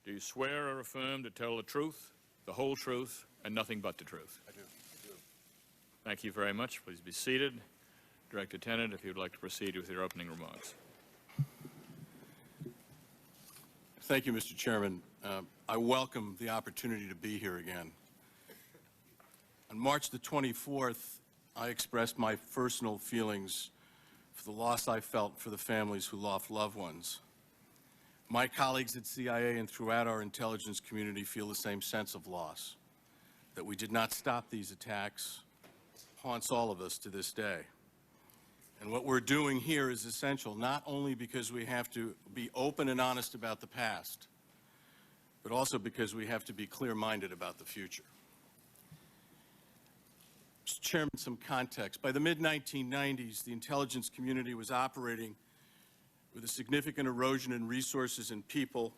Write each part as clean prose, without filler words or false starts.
Do you swear or affirm to tell the truth, the whole truth, and nothing but the truth? I do. Thank you very much. Please be seated. Director Tenet, if you'd like to proceed with your opening remarks. Thank you, Mr. Chairman. I welcome the opportunity to be here again. On March the 24th, I expressed my personal feelings for the loss I felt for the families who lost loved ones. My colleagues at CIA and throughout our intelligence community feel the same sense of loss. That we did not stop these attacks haunts all of us to this day. And what we're doing here is essential, not only because we have to be open and honest about the past, but also because we have to be clear-minded about the future. Mr. Chairman, some context. By the mid-1990s, the intelligence community was operating with a significant erosion in resources and people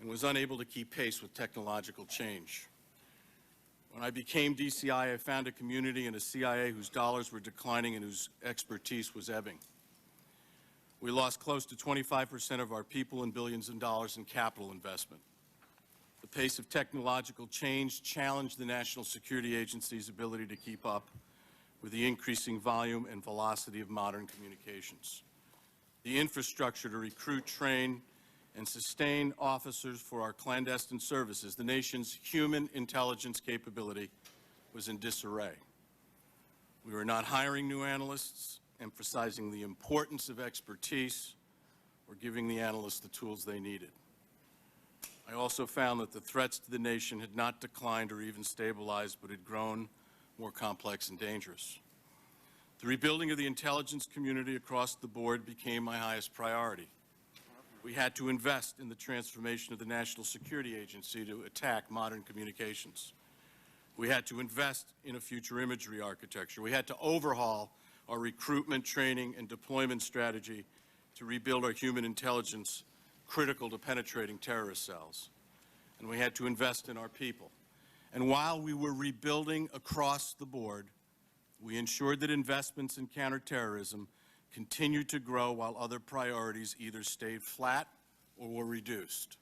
and was unable to keep pace with technological change. When I became DCI, I found a community and a CIA whose dollars were declining and whose expertise was ebbing. We lost close to 25% of our people and billions of dollars in capital investment. The pace of technological change challenged the National Security Agency's ability to keep up with the increasing volume and velocity of modern communications. The infrastructure to recruit, train, and sustain officers for our clandestine services, the nation's human intelligence capability, was in disarray. We were not hiring new analysts, emphasizing the importance of expertise, or giving the analysts the tools they needed. I also found that the threats to the nation had not declined or even stabilized, but had grown more complex and dangerous. The rebuilding of the intelligence community across the board became my highest priority. We had to invest in the transformation of the National Security Agency to attack modern communications. We had to invest in a future imagery architecture. We had to overhaul our recruitment, training, and deployment strategy to rebuild our human intelligence critical to penetrating terrorist cells. And we had to invest in our people. And while we were rebuilding across the board, we ensured that investments in counterterrorism continued to grow while other priorities either stayed flat or were reduced.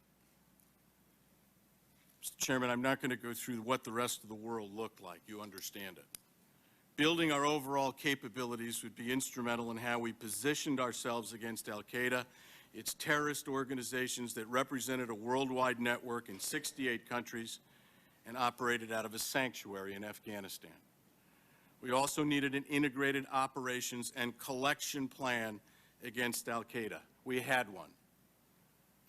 Mr. Chairman, I'm not going to go through what the rest of the world looked like. You understand it. Building our overall capabilities would be instrumental in how we positioned ourselves against al-Qaeda, its terrorist organizations that represented a worldwide network in 68 countries and operated out of a sanctuary in Afghanistan. We also needed an integrated operations and collection plan against al-Qaeda. We had one.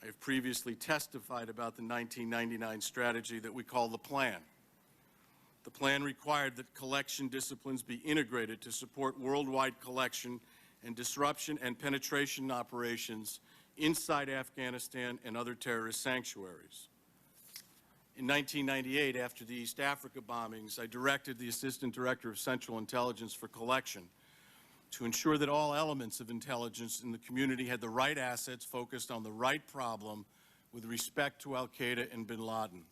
I have previously testified about the 1999 strategy that we call the plan. The plan required that collection disciplines be integrated to support worldwide collection and disruption and penetration operations inside Afghanistan and other terrorist sanctuaries. In 1998, after the East Africa bombings, I directed the Assistant Director of Central Intelligence for Collection to ensure that all elements of intelligence in the community had the right assets focused on the right problem with respect to al-Qaeda and bin Laden.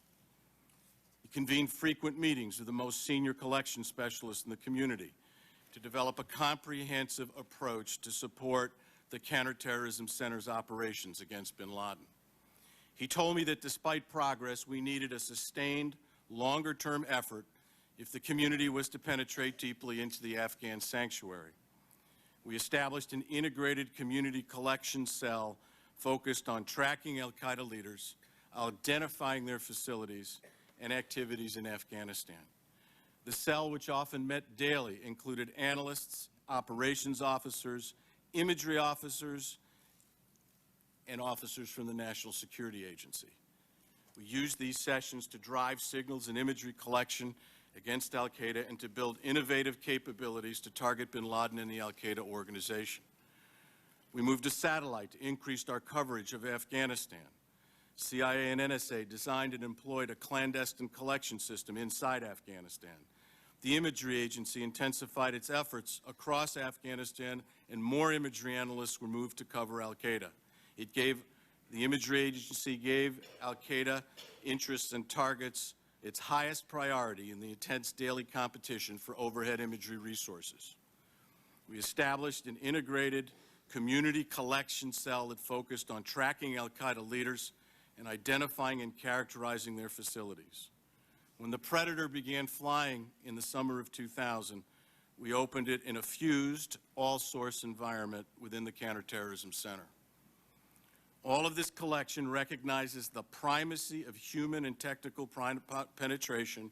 He convened frequent meetings with the most senior collection specialists in the community to develop a comprehensive approach to support the Counterterrorism Center's operations against bin Laden. He told me that despite progress, we needed a sustained, longer-term effort if the community was to penetrate deeply into the Afghan sanctuary. We established an integrated community collection cell focused on tracking al-Qaeda leaders, identifying their facilities and activities in Afghanistan. The cell, which often met daily, included analysts, operations officers, imagery officers, and officers from the National Security Agency. We used these sessions to drive signals and imagery collection against al-Qaeda and to build innovative capabilities to target bin Laden and the al-Qaeda organization. We moved to satellite to increase our coverage of Afghanistan. CIA and NSA designed and employed a clandestine collection system inside Afghanistan. The imagery agency intensified its efforts across Afghanistan, and more imagery analysts were moved to cover al-Qaeda. The imagery agency gave al-Qaeda interests and targets its highest priority in the intense daily competition for overhead imagery resources. We established an integrated community collection cell that focused on tracking al-Qaeda leaders and identifying and characterizing their facilities. When the Predator began flying in the summer of 2000, we opened it in a fused, all-source environment within the Counterterrorism Center. All of this collection recognizes the primacy of human and technical penetration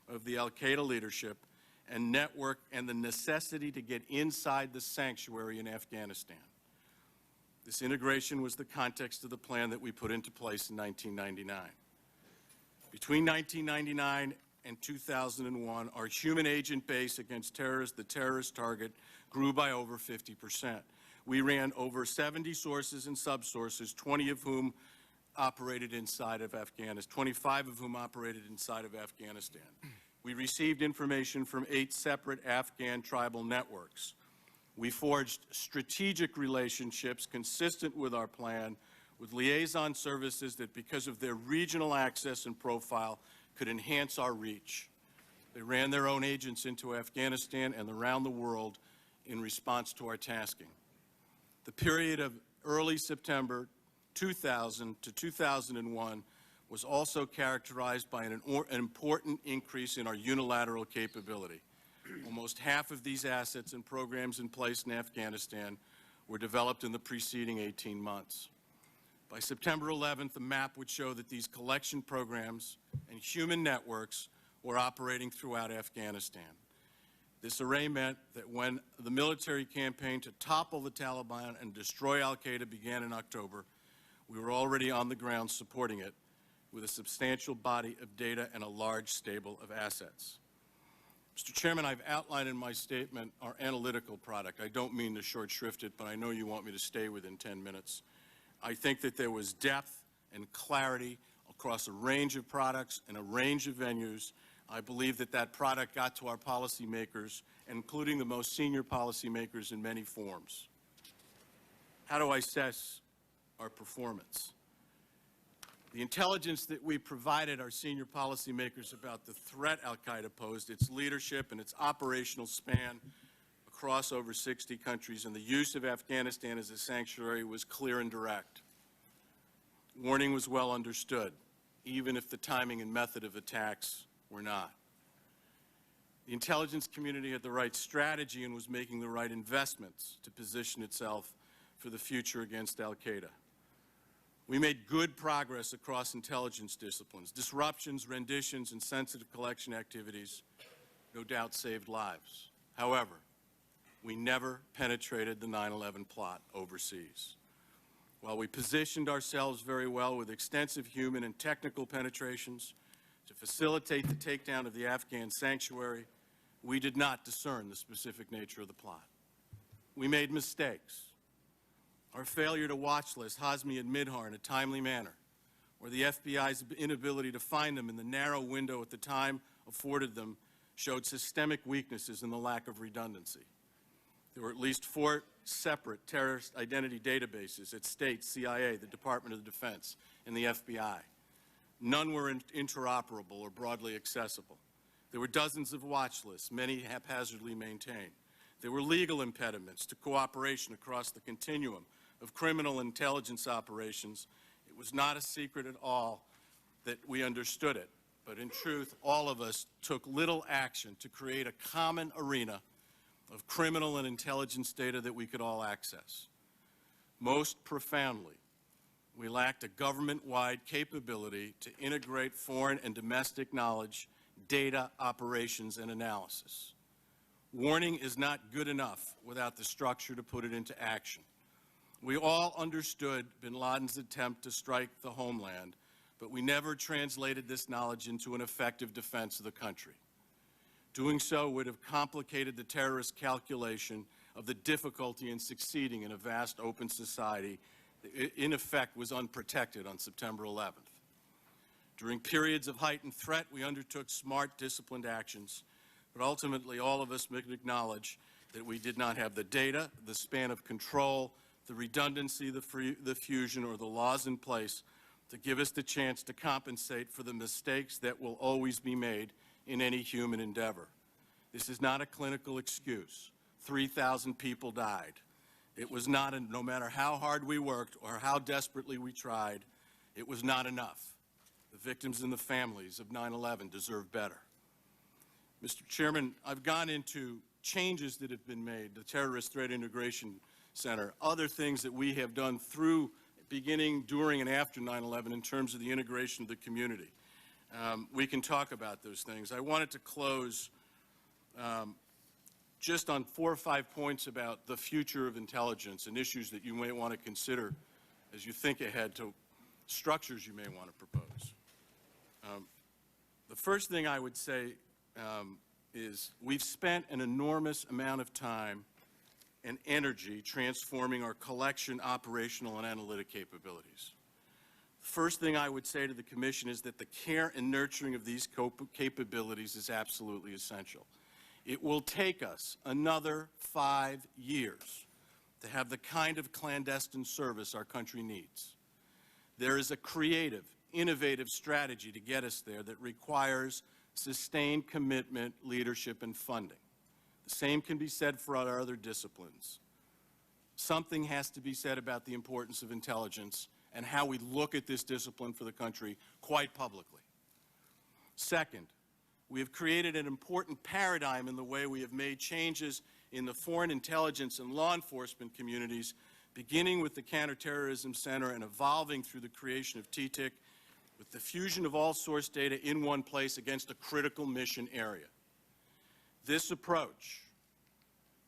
of the al-Qaeda leadership and network and the necessity to get inside the sanctuary in Afghanistan. This integration was the context of the plan that we put into place in 1999. Between 1999 and 2001, our human agent base against the terrorist target, grew by over 50%. We ran over 70 sources and subsources, 20 of whom operated inside of Afghanistan, 25 of whom operated inside of Afghanistan. We received information from 8 separate Afghan tribal networks. We forged strategic relationships consistent with our plan with liaison services that, because of their regional access and profile, could enhance our reach. They ran their own agents into Afghanistan and around the world in response to our tasking. The period of early September 2000 to 2001 was also characterized by an important increase in our unilateral capability. Almost half of these assets and programs in place in Afghanistan were developed in the preceding 18 months. By September 11th, the map would show that these collection programs and human networks were operating throughout Afghanistan. This array meant that when the military campaign to topple the Taliban and destroy al-Qaeda began in October, we were already on the ground supporting it with a substantial body of data and a large stable of assets. Mr. Chairman, I've outlined in my statement our analytical product. I don't mean to short shrift it, but I know you want me to stay within 10 minutes. I think that there was depth and clarity across a range of products and a range of venues. I believe that that product got to our policymakers, including the most senior policymakers in many forms. How do I assess our performance? The intelligence that we provided our senior policymakers about the threat al-Qaeda posed, its leadership and its operational span across over 60 countries, and the use of Afghanistan as a sanctuary was clear and direct. Warning was well understood, even if the timing and method of attacks were not. The intelligence community had the right strategy and was making the right investments to position itself for the future against al-Qaeda. We made good progress across intelligence disciplines. Disruptions, renditions, and sensitive collection activities no doubt saved lives. However, we never penetrated the 9/11 plot overseas. While we positioned ourselves very well with extensive human and technical penetrations to facilitate the takedown of the Afghan sanctuary, we did not discern the specific nature of the plot. We made mistakes. Our failure to watch list Hazmi and Midhar in a timely manner, or the FBI's inability to find them in the narrow window at the time afforded them, showed systemic weaknesses in the lack of redundancy. There were at least 4 separate terrorist identity databases at State, CIA, the Department of Defense, and the FBI. None were interoperable or broadly accessible. There were dozens of watch lists, many haphazardly maintained. There were legal impediments to cooperation across the continuum of criminal intelligence operations. It was not a secret at all that we understood it, but in truth, all of us took little action to create a common arena of criminal and intelligence data that we could all access. Most profoundly, we lacked a government-wide capability to integrate foreign and domestic knowledge, data, operations, and analysis. Warning is not good enough without the structure to put it into action. We all understood bin Laden's attempt to strike the homeland, but we never translated this knowledge into an effective defense of the country. Doing so would have complicated the terrorist calculation of the difficulty in succeeding in a vast open society that, in effect, was unprotected on September 11th. During periods of heightened threat, we undertook smart, disciplined actions, but ultimately all of us must acknowledge that we did not have the data, the span of control, the redundancy, the fusion, or the laws in place to give us the chance to compensate for the mistakes that will always be made in any human endeavor. This is not a clinical excuse. 3,000 people died. It was not, no matter how hard we worked or how desperately we tried, It was not enough. The victims and the families of 9/11 deserve better. Mr. Chairman, I've gone into changes that have been made, the Terrorist Threat Integration Center, other things that we have done through, beginning, during, and after 9/11 in terms of the integration of the community. We can talk about those things. I wanted to close just on 4 or 5 points about the future of intelligence and issues that you may want to consider as you think ahead to structures you may want to propose. The first thing I would say is we've spent an enormous amount of time and energy transforming our collection, operational, and analytic capabilities. First thing I would say to the Commission is that the care and nurturing of these capabilities is absolutely essential. It will take us another 5 years to have the kind of clandestine service our country needs. There is a creative, innovative strategy to get us there that requires sustained commitment, leadership, and funding. The same can be said for our other disciplines. Something has to be said about the importance of intelligence and how we look at this discipline for the country quite publicly. Second, we have created an important paradigm in the way we have made changes in the foreign intelligence and law enforcement communities, beginning with the Counterterrorism Center and evolving through the creation of TTIC, with the fusion of all source data in one place against a critical mission area. This approach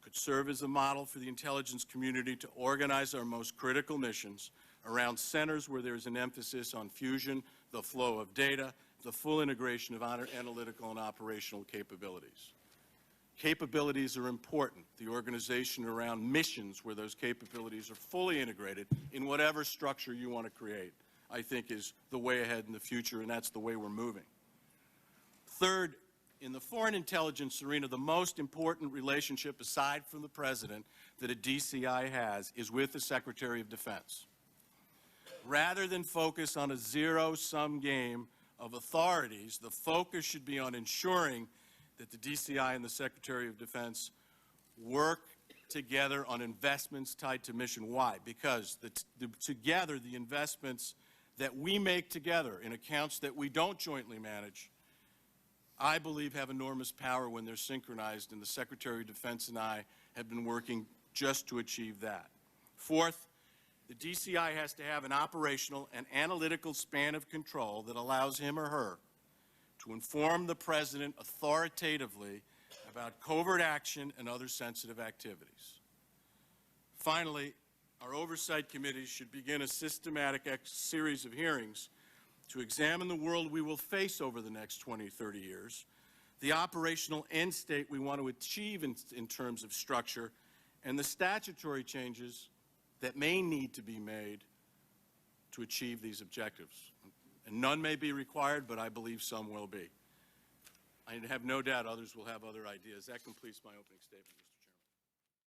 could serve as a model for the intelligence community to organize our most critical missions around centers where there is an emphasis on fusion, the flow of data, the full integration of analytical and operational capabilities. Capabilities are important. The organization around missions where those capabilities are fully integrated in whatever structure you want to create, I think, is the way ahead in the future, and that's the way we're moving. Third, in the foreign intelligence arena, the most important relationship, aside from the President, that a DCI has is with the Secretary of Defense. Rather than focus on a zero-sum game of authorities, the focus should be on ensuring that the DCI and the Secretary of Defense work together on investments tied to mission. Why? Because together, the investments that we make together in accounts that we don't jointly manage, I believe have enormous power when they're synchronized, and the Secretary of Defense and I have been working just to achieve that. Fourth, the DCI has to have an operational and analytical span of control that allows him or her to inform the President authoritatively about covert action and other sensitive activities. Finally, our oversight committees should begin a systematic series of hearings to examine the world we will face over the next 20, 30 years, the operational end state we want to achieve in terms of structure, and the statutory changes that may need to be made to achieve these objectives. And none may be required, but I believe some will be. I have no doubt others will have other ideas. That completes my opening statement.